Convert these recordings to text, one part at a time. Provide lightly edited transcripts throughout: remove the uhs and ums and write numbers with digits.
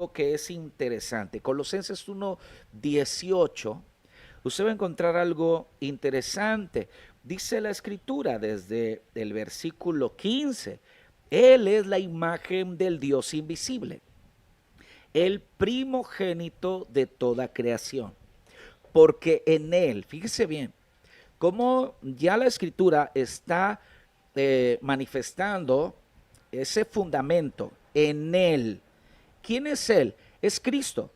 Que es interesante. Colosenses 1:18, usted va a encontrar algo interesante. Dice la escritura desde el versículo 15, Él es la imagen del Dios invisible, el primogénito de toda creación, porque en Él, fíjese bien, como ya la escritura está manifestando ese fundamento en Él. ¿Quién es Él? Es Cristo,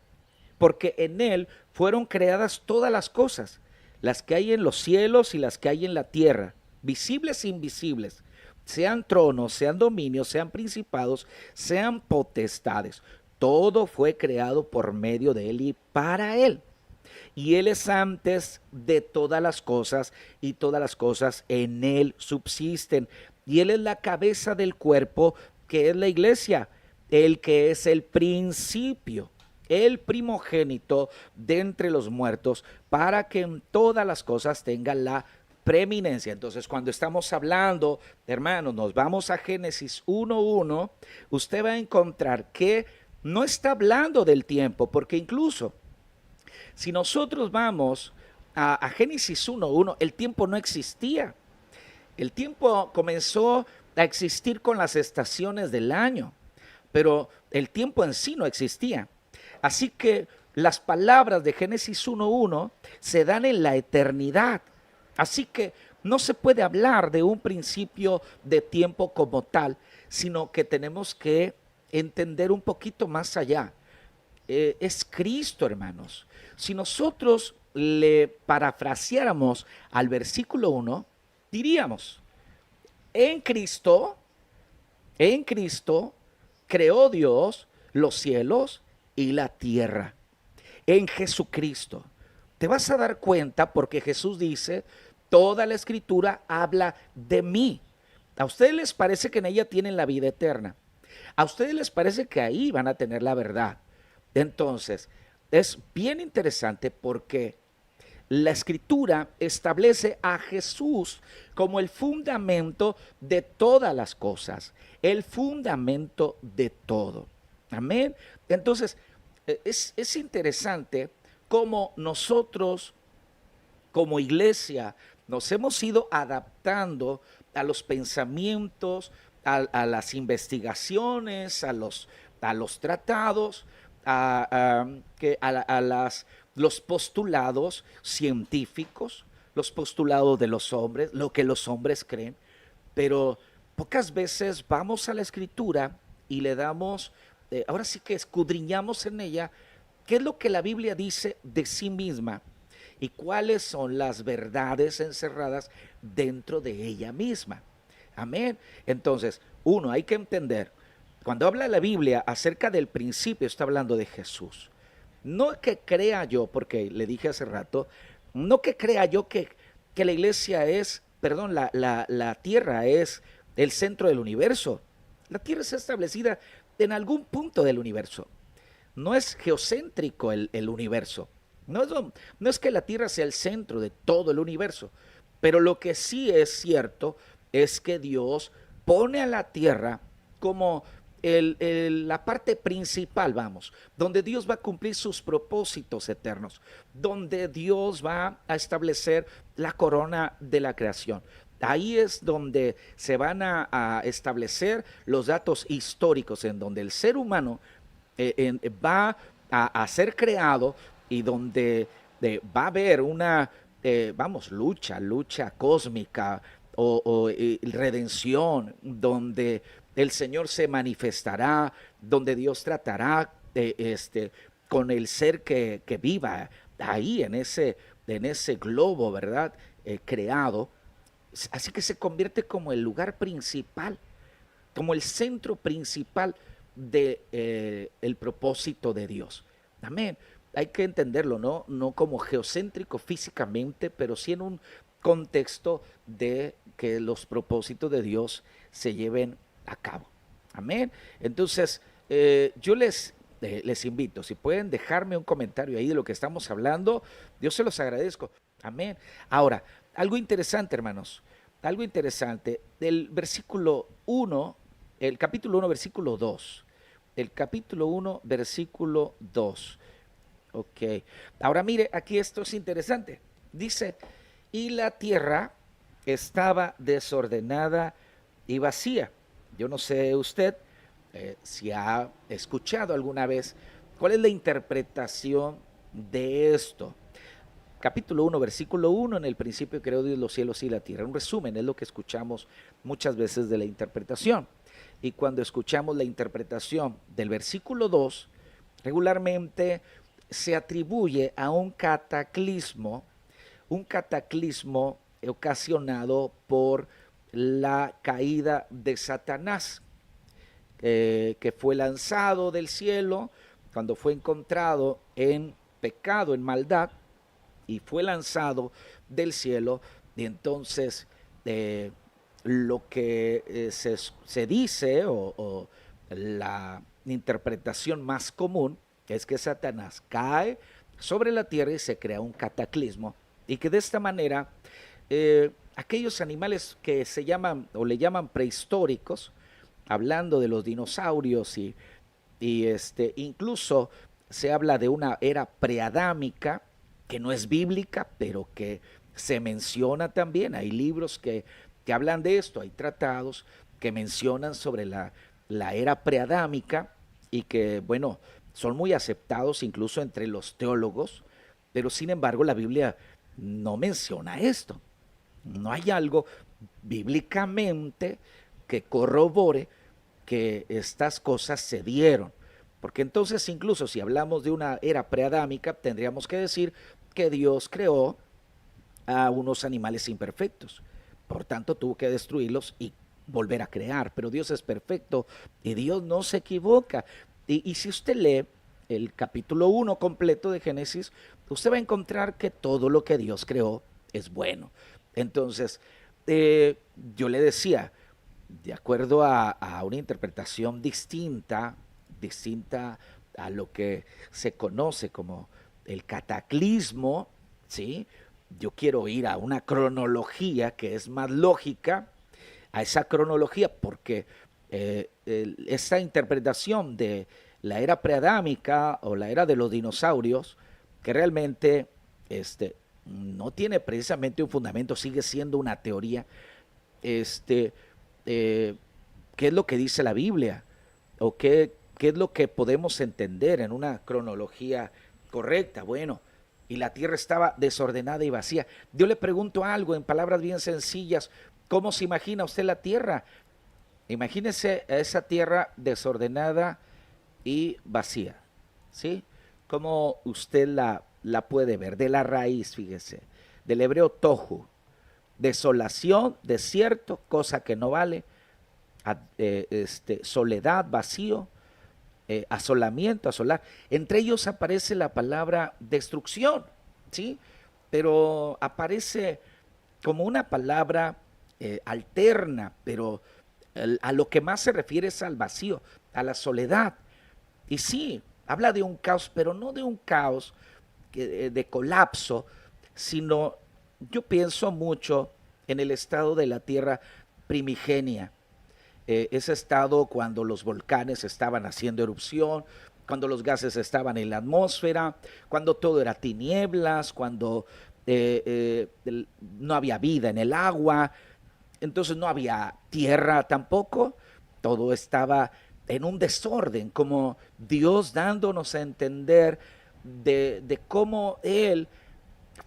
porque en Él fueron creadas todas las cosas, las que hay en los cielos y las que hay en la tierra, visibles e invisibles, sean tronos, sean dominios, sean principados, sean potestades. Todo fue creado por medio de Él y para Él. Y Él es antes de todas las cosas, y todas las cosas en Él subsisten. Y Él es la cabeza del cuerpo, que es la iglesia, el que es el principio, el primogénito de entre los muertos, para que en todas las cosas tenga la preeminencia. Entonces, cuando estamos hablando, hermanos, nos vamos a Génesis 1:1, usted va a encontrar que no está hablando del tiempo, porque incluso si nosotros vamos a Génesis 1:1, el tiempo no existía. El tiempo comenzó a existir con las estaciones del año, pero el tiempo en sí no existía. Así que las palabras de Génesis 1:1 se dan en la eternidad. Así que no se puede hablar de un principio de tiempo como tal, sino que tenemos que entender un poquito más allá. Es Cristo, hermanos. Si nosotros le parafraseáramos al versículo 1, diríamos, en Cristo, en Cristo creó Dios los cielos y la tierra. En Jesucristo. Te vas a dar cuenta porque Jesús dice, toda la escritura habla de mí. ¿A ustedes les parece que en ella tienen la vida eterna? ¿A ustedes les parece que ahí van a tener la verdad? Entonces, es bien interesante porque la escritura establece a Jesús como el fundamento de todas las cosas, el fundamento de todo. Amén. Entonces, es interesante cómo nosotros como iglesia nos hemos ido adaptando a los pensamientos, a las investigaciones, a los tratados, los postulados científicos, los postulados de los hombres, lo que los hombres creen, pero pocas veces vamos a la escritura y le damos, ahora sí que escudriñamos en ella, qué es lo que la Biblia dice de sí misma y cuáles son las verdades encerradas dentro de ella misma. Amén. Entonces, uno, hay que entender, cuando habla la Biblia acerca del principio, está hablando de Jesús. No que crea yo, porque le dije hace rato, no que crea yo que la iglesia es, perdón, la tierra es el centro del universo. La tierra está establecida en algún punto del universo. No es geocéntrico el universo. No es que la tierra sea el centro de todo el universo. Pero lo que sí es cierto es que Dios pone a la tierra como la parte principal, vamos, donde Dios va a cumplir sus propósitos eternos, donde Dios va a establecer la corona de la creación. Ahí es donde se van a establecer los datos históricos, en donde el ser humano va a ser creado y donde va a haber una, lucha cósmica o redención, donde el Señor se manifestará, donde Dios tratará con el ser que viva ahí en ese globo, ¿verdad? Creado. Así que se convierte como el lugar principal, como el centro principal de el propósito de Dios. Amén. Hay que entenderlo, ¿no? No como geocéntrico físicamente, pero sí en un contexto de que los propósitos de Dios se lleven a cabo. Amén. Entonces, yo les invito, si pueden dejarme un comentario ahí de lo que estamos hablando, Dios se los agradezco. Amén. Ahora, algo interesante, hermanos, algo interesante, del versículo 1, el capítulo 1, versículo 2. el capítulo 1, versículo 2. Ok. Ahora mire, aquí esto es interesante. Dice, y la tierra estaba desordenada y vacía. Yo no sé usted si ha escuchado alguna vez cuál es la interpretación de esto. Capítulo 1, versículo 1, en el principio creó Dios los cielos y la tierra. Un resumen es lo que escuchamos muchas veces de la interpretación. Y cuando escuchamos la interpretación del versículo 2, regularmente se atribuye a un cataclismo ocasionado por la caída de Satanás, que fue lanzado del cielo cuando fue encontrado en pecado, en maldad, y fue lanzado del cielo. Y entonces lo que se dice o la interpretación más común es que Satanás cae sobre la tierra y se crea un cataclismo, y que de esta manera aquellos animales que se llaman o le llaman prehistóricos, hablando de los dinosaurios y incluso se habla de una era preadámica que no es bíblica, pero que se menciona también. Hay libros que hablan de esto, hay tratados que mencionan sobre la era preadámica y que, bueno, son muy aceptados incluso entre los teólogos, pero sin embargo la Biblia no menciona esto. No hay algo bíblicamente que corrobore que estas cosas se dieron. Porque entonces incluso si hablamos de una era preadámica, tendríamos que decir que Dios creó a unos animales imperfectos. Por tanto, tuvo que destruirlos y volver a crear. Pero Dios es perfecto y Dios no se equivoca. Y si usted lee el capítulo 1 completo de Génesis, usted va a encontrar que todo lo que Dios creó es bueno. Entonces, yo le decía, de acuerdo a una interpretación distinta a lo que se conoce como el cataclismo, ¿sí? Yo quiero ir a una cronología que es más lógica, a esa cronología, porque esa interpretación de la era preadámica o la era de los dinosaurios, que realmente no tiene precisamente un fundamento, sigue siendo una teoría, este, qué es lo que dice la Biblia o qué es lo que podemos entender en una cronología correcta. Bueno, y la tierra estaba desordenada y vacía. Yo le pregunto algo en palabras bien sencillas, ¿cómo se imagina usted la tierra? Imagínese a esa tierra desordenada y vacía, ¿sí? ¿Cómo usted la puede ver? De la raíz, fíjese, del hebreo tohu, desolación, desierto, cosa que no vale, soledad, vacío, asolamiento, asolar. Entre ellos aparece la palabra destrucción, ¿sí? Pero aparece como una palabra alterna, pero a lo que más se refiere es al vacío, a la soledad. Y sí, habla de un caos, pero no de un caos de colapso, sino yo pienso mucho en el estado de la tierra primigenia, ese estado cuando los volcanes estaban haciendo erupción, cuando los gases estaban en la atmósfera, cuando todo era tinieblas, cuando no había vida en el agua, entonces no había tierra tampoco, todo estaba en un desorden, como Dios dándonos a entender de cómo Él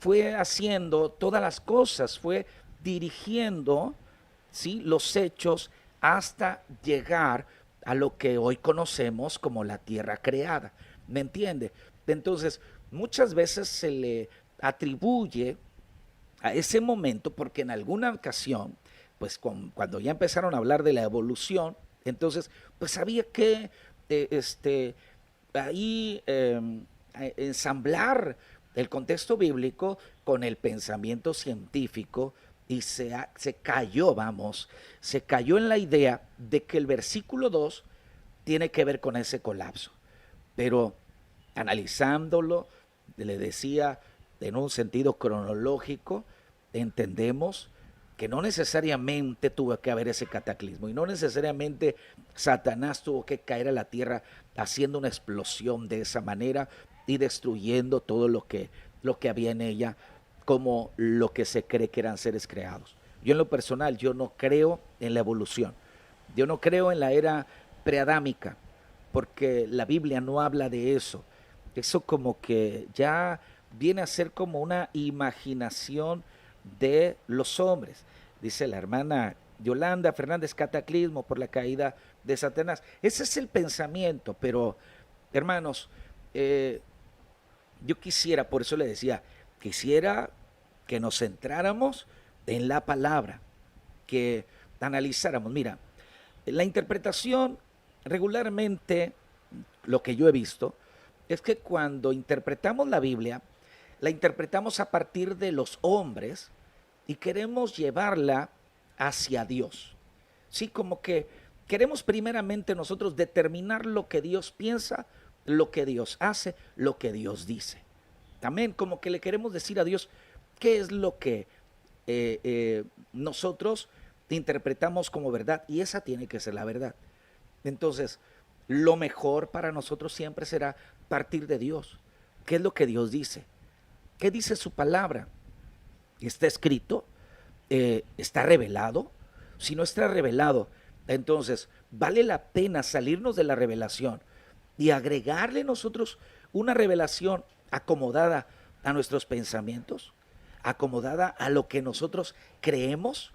fue haciendo todas las cosas, fue dirigiendo, ¿sí?, los hechos hasta llegar a lo que hoy conocemos como la tierra creada. ¿Me entiende? Entonces, muchas veces se le atribuye a ese momento porque en alguna ocasión, pues cuando ya empezaron a hablar de la evolución, entonces, pues había que ahí ensamblar el contexto bíblico con el pensamiento científico y se cayó, se cayó en la idea de que el versículo 2 tiene que ver con ese colapso. Pero analizándolo, le decía, en un sentido cronológico, entendemos que no necesariamente tuvo que haber ese cataclismo y no necesariamente Satanás tuvo que caer a la tierra haciendo una explosión de esa manera y destruyendo todo lo que había en ella, como lo que se cree que eran seres creados. Yo en lo personal, yo no creo en la evolución. Yo no creo en la era preadámica, porque la Biblia no habla de eso. Eso como que ya viene a ser como una imaginación de los hombres. Dice la hermana Yolanda Fernández, cataclismo por la caída de Satanás. Ese es el pensamiento, pero hermanos, yo quisiera, por eso le decía, quisiera que nos centráramos en la palabra, que analizáramos. Mira, la interpretación regularmente, lo que yo he visto, es que cuando interpretamos la Biblia, la interpretamos a partir de los hombres y queremos llevarla hacia Dios. Sí, como que queremos primeramente nosotros determinar lo que Dios piensa, lo que Dios hace, lo que Dios dice. Amén, como que le queremos decir a Dios qué es lo que nosotros interpretamos como verdad, y esa tiene que ser la verdad. Entonces, lo mejor para nosotros siempre será partir de Dios. ¿Qué es lo que Dios dice? ¿Qué dice su palabra? ¿Está escrito? ¿Está revelado? Si no está revelado, entonces vale la pena salirnos de la revelación y agregarle nosotros una revelación acomodada a nuestros pensamientos, acomodada a lo que nosotros creemos.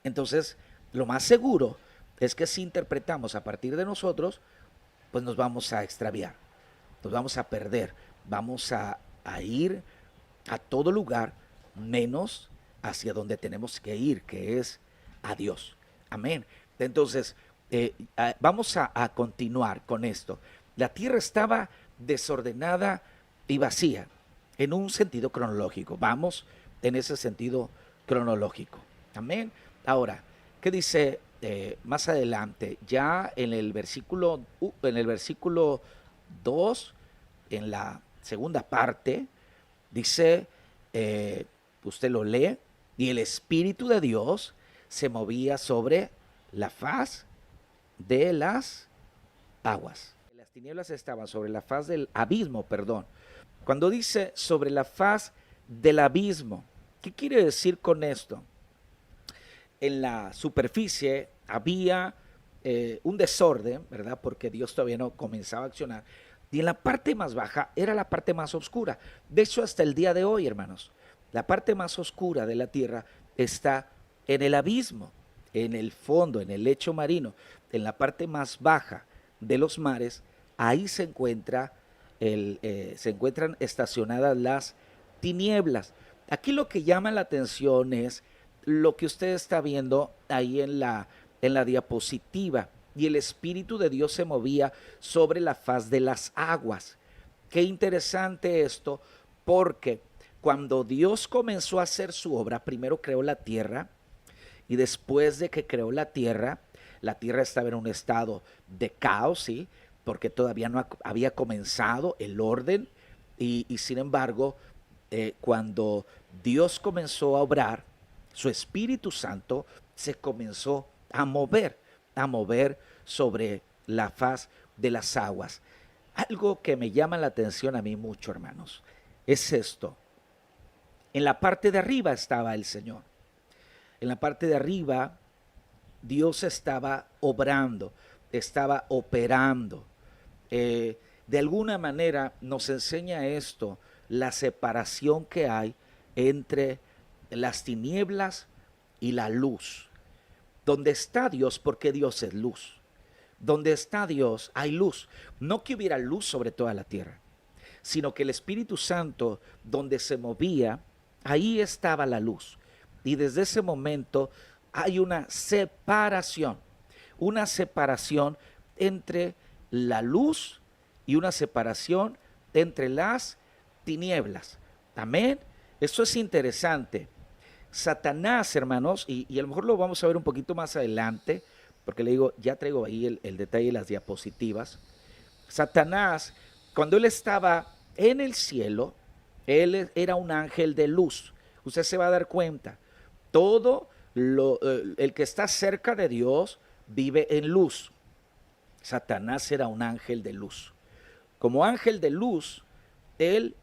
Entonces, lo más seguro es que si interpretamos a partir de nosotros, pues nos vamos a extraviar, nos vamos a perder, vamos a ir a todo lugar menos hacia donde tenemos que ir, que es a Dios. Amén. Entonces, vamos a continuar con esto. La tierra estaba desordenada y vacía en un sentido cronológico. Vamos en ese sentido cronológico. Amén. Ahora, ¿qué dice más adelante? Ya en el versículo 2, en la segunda parte, dice, usted lo lee, y el Espíritu de Dios se movía sobre la faz de las aguas. Las tinieblas estaban sobre la faz del abismo, perdón. Cuando dice sobre la faz del abismo, ¿qué quiere decir con esto? En la superficie había un desorden, ¿verdad? Porque Dios todavía no comenzaba a accionar. Y en la parte más baja era la parte más oscura. De hecho, hasta el día de hoy, hermanos, la parte más oscura de la tierra está en el abismo, en el fondo, en el lecho marino, en la parte más baja de los mares. Ahí se encuentran estacionadas las tinieblas. Aquí lo que llama la atención es lo que usted está viendo ahí en la diapositiva. Y el Espíritu de Dios se movía sobre la faz de las aguas. Qué interesante esto, porque cuando Dios comenzó a hacer su obra, primero creó la tierra, y después de que creó la tierra estaba en un estado de caos, ¿sí? Porque todavía no había comenzado el orden, y sin embargo, cuando Dios comenzó a obrar, su Espíritu Santo se comenzó a mover sobre la faz de las aguas. Algo que me llama la atención a mí mucho, hermanos, es esto. En la parte de arriba estaba el Señor. En la parte de arriba Dios estaba obrando, estaba operando. De alguna manera nos enseña esto, la separación que hay entre las tinieblas y la luz. Donde está Dios, porque Dios es luz. Donde está Dios hay luz. No que hubiera luz sobre toda la tierra, sino que el Espíritu Santo, donde se movía, ahí estaba la luz. Y desde ese momento hay una separación entre la luz y una separación entre las tinieblas. Amén. Eso es interesante. Satanás, hermanos, y a lo mejor lo vamos a ver un poquito más adelante, porque le digo, ya traigo ahí el detalle de las diapositivas. Satanás, cuando él estaba en el cielo, él era un ángel de luz. Usted se va a dar cuenta, todo el que está cerca de Dios vive en luz. Satanás era un ángel de luz. Como ángel de luz, él